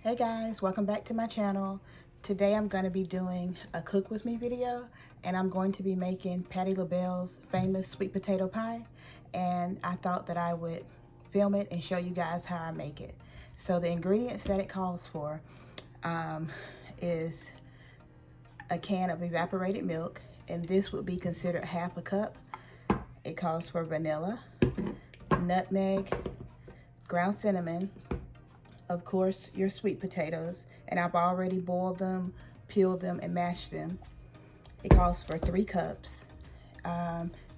Hey guys, welcome back to my channel. Today I'm going to be doing a cook with me video, and I'm going to be making Patti LaBelle's famous sweet potato pie, and I thought that I would film it and show you guys how I make it. So the ingredients that it calls for is a can of evaporated milk, and this would be considered half a cup. It calls for vanilla, nutmeg, ground cinnamon, of course, your sweet potatoes, and I've already boiled them, peeled them, and mashed them. It calls for 3 cups,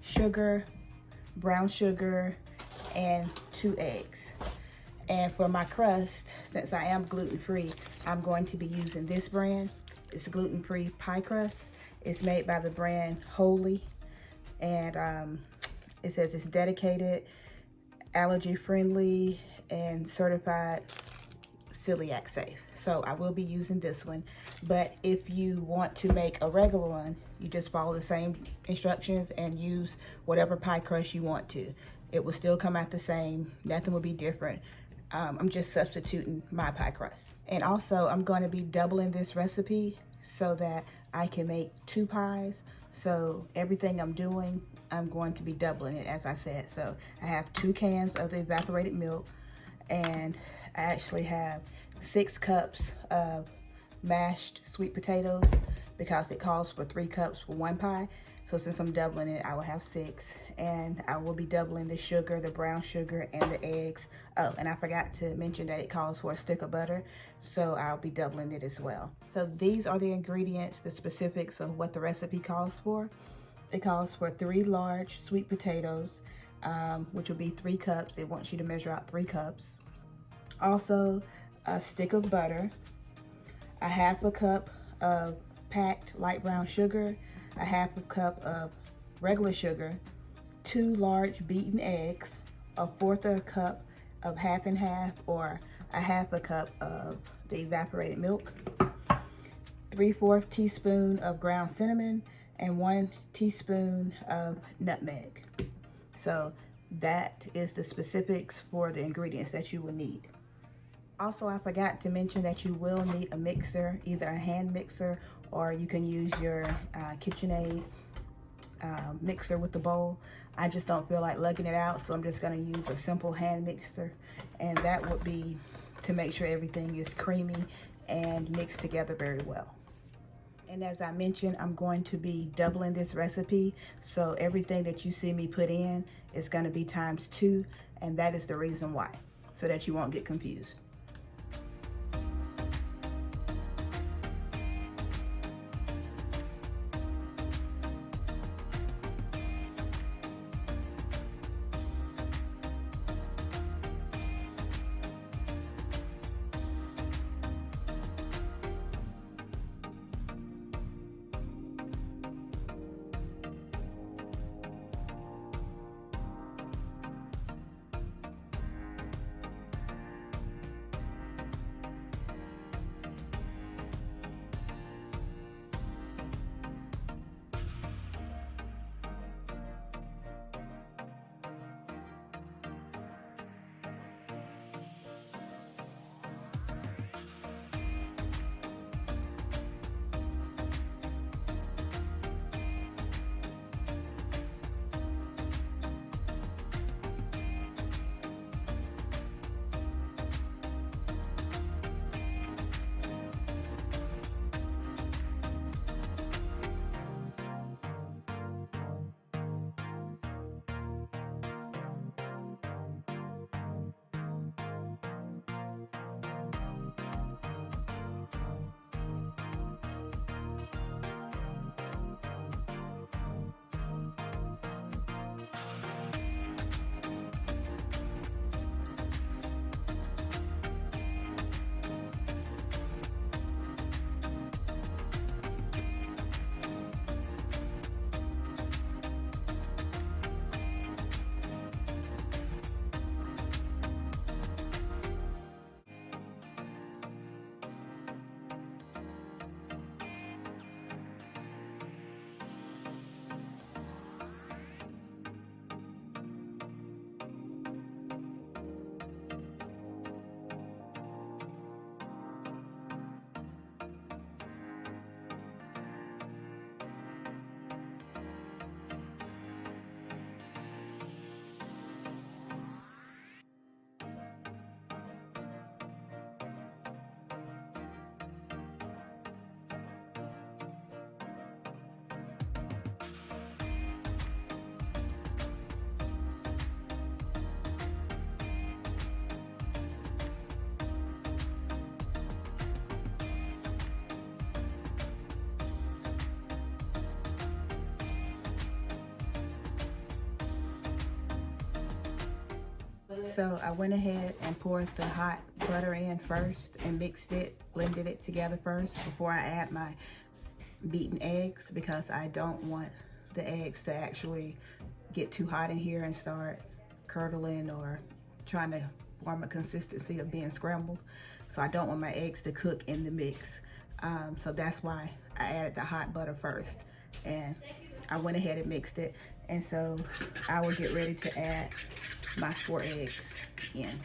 sugar, brown sugar, and 2 eggs. And for my crust, since I am gluten-free, I'm going to be using this brand. It's gluten-free pie crust. It's made by the brand Holy, and it says it's dedicated, allergy-friendly, and certified celiac safe. So I will be using this one, but if you want to make a regular one, you just follow the same instructions and use whatever pie crust you want to. It will still come out the same, nothing will be different. I'm just substituting my pie crust. And also I'm going to be doubling this recipe so that I can make 2 pies. So everything I'm doing, I'm going to be doubling it, as I said. So I have 2 cans of the evaporated milk, and I actually have 6 cups of mashed sweet potatoes because it calls for 3 cups for 1 pie. So since I'm doubling it, I will have 6, and I will be doubling the sugar, the brown sugar, and the eggs. Oh, and I forgot to mention that it calls for a stick of butter, so I'll be doubling it as well. So these are the ingredients, the specifics of what the recipe calls for. It calls for 3 large sweet potatoes, which will be 3 cups. It wants you to measure out 3 cups. Also, a stick of butter, a half a cup of packed light brown sugar, a half a cup of regular sugar, 2 large beaten eggs, a 1/4 of a cup of half and half or a half a cup of the evaporated milk, 3/4 teaspoon of ground cinnamon, and 1 teaspoon of nutmeg. So that is the specifics for the ingredients that you will need. Also, I forgot to mention that you will need a mixer, either a hand mixer or you can use your KitchenAid mixer with the bowl. I just don't feel like lugging it out, so I'm just going to use a simple hand mixer, and that would be to make sure everything is creamy and mixed together very well. And as I mentioned, I'm going to be doubling this recipe, so everything that you see me put in is going to be ×2, and that is the reason why, so that you won't get confused. So I went ahead and poured the hot butter in first and mixed it, blended it together first before I add my beaten eggs, because I don't want the eggs to actually get too hot in here and start curdling or trying to form a consistency of being scrambled. So I don't want my eggs to cook in the mix. So that's why I added the hot butter first. And I went ahead and mixed it. And so I will get ready to add my 4 eggs in.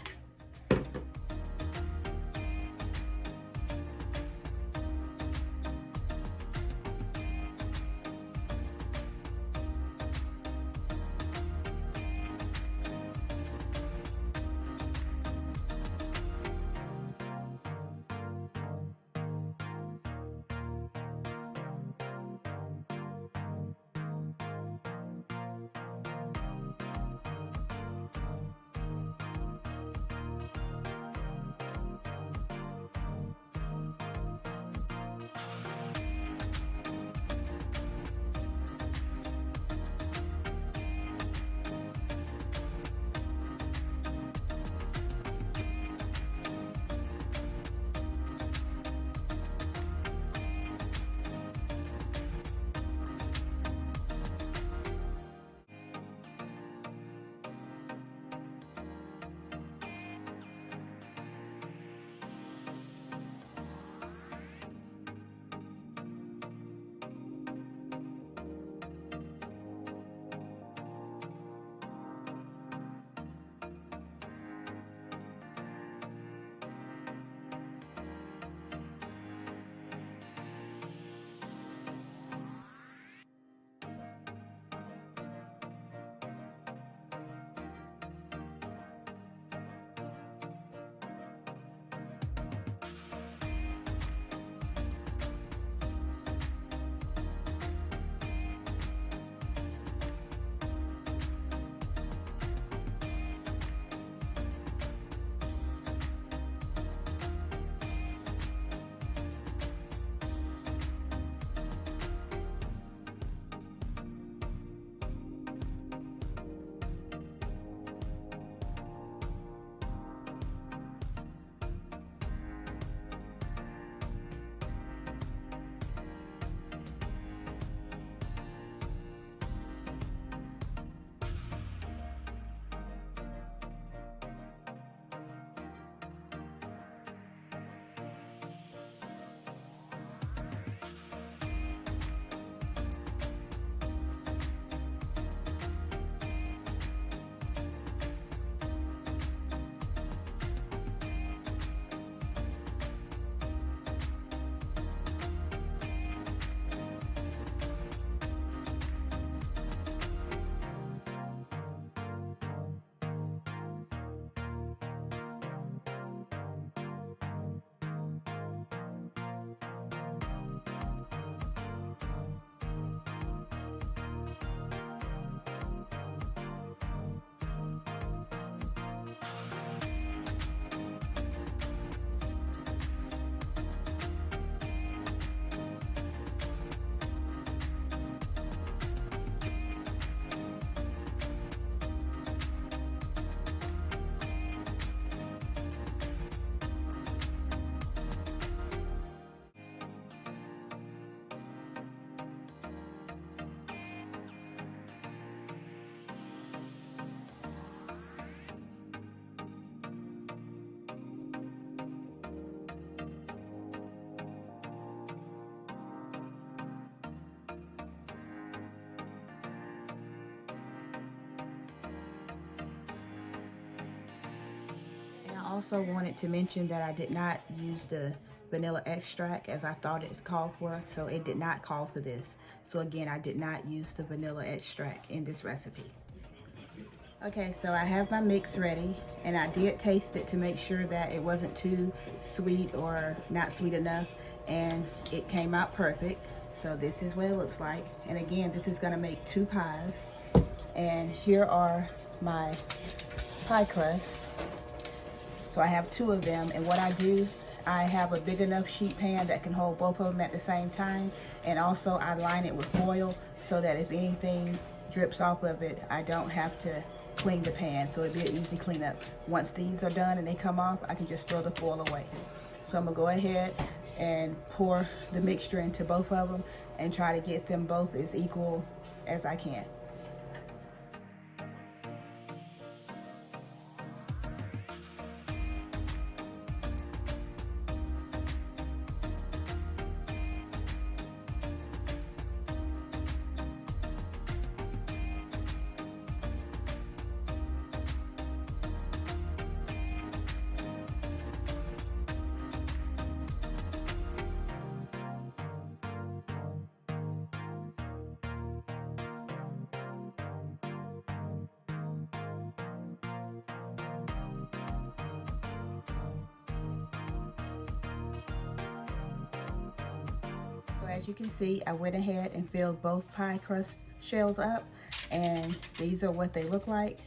I also wanted to mention that I did not use the vanilla extract as I thought it called for, so it did not call for this. So again, I did not use the vanilla extract in this recipe. Okay, so I have my mix ready, and I did taste it to make sure that it wasn't too sweet or not sweet enough, and it came out perfect. So this is what it looks like. And again, this is gonna make 2 pies. And here are my pie crust. So I have 2 of them, and what I do, I have a big enough sheet pan that can hold both of them at the same time, and also I line it with foil so that if anything drips off of it, I don't have to clean the pan. So it'll be an easy cleanup. Once these are done and they come off, I can just throw the foil away. So I'm gonna go ahead and pour the mixture into both of them and try to get them both as equal as I can. As you can see, I went ahead and filled both pie crust shells up, and these are what they look like.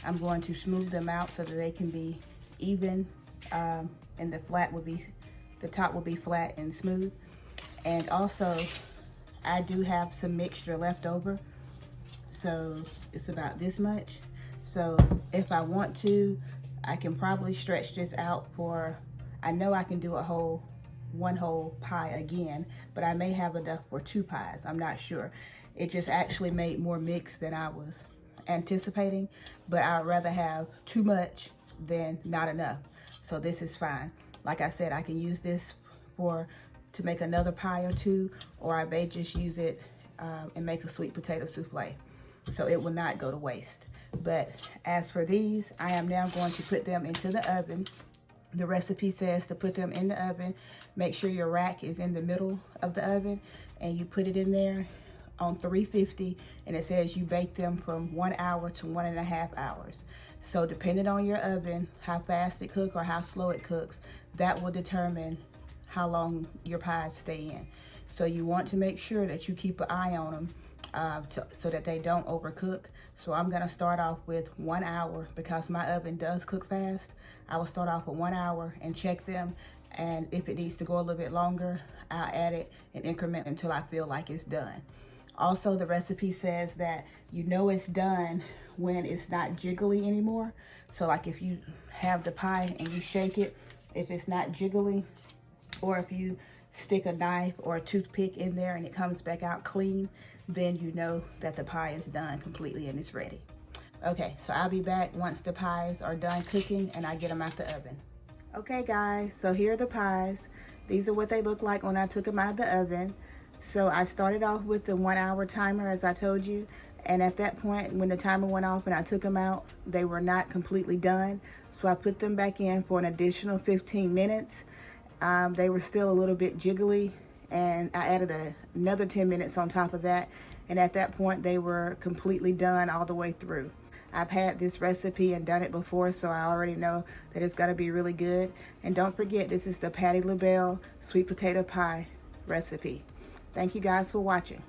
I'm going to smooth them out so that they can be even, and the top will be flat and smooth. And also, I do have some mixture left over, so it's about this much. So if I want to, I can probably stretch this out for, I know I can do one whole pie again, but I may have enough for 2 pies. I'm not sure. It just actually made more mix than I was anticipating, but I'd rather have too much than not enough. So this is fine. Like I said, I can use this to make another pie or 2, or I may just use it and make a sweet potato souffle. So it will not go to waste. But as for these, I am now going to put them into the oven. The recipe says to put them in the oven. Make sure your rack is in the middle of the oven, and you put it in there on 350, and it says you bake them from 1 hour to 1.5 hours. So depending on your oven, how fast it cooks or how slow it cooks, that will determine how long your pies stay in. So you want to make sure that you keep an eye on them so that they don't overcook. So I'm gonna start off with 1 hour because my oven does cook fast. I will start off with 1 hour and check them, and if it needs to go a little bit longer, I'll add it in increment until I feel like it's done. Also, the recipe says that you know it's done when it's not jiggly anymore. So like if you have the pie and you shake it, if it's not jiggly, or if you stick a knife or a toothpick in there and it comes back out clean, then you know that the pie is done completely and it's ready. Okay, so I'll be back once the pies are done cooking and I get them out the oven. Okay guys, so here are the pies. These are what they look like when I took them out of the oven. So I started off with the 1 hour timer, as I told you, and at that point when the timer went off and I took them out, they were not completely done. So I put them back in for an additional 15 minutes. They were still a little bit jiggly, and I added another 10 minutes on top of that, and at that point they were completely done all the way through. I've had this recipe and done it before, so I already know that it's gonna be really good. And don't forget, this is the Patti Labelle sweet potato pie recipe. Thank you guys for watching.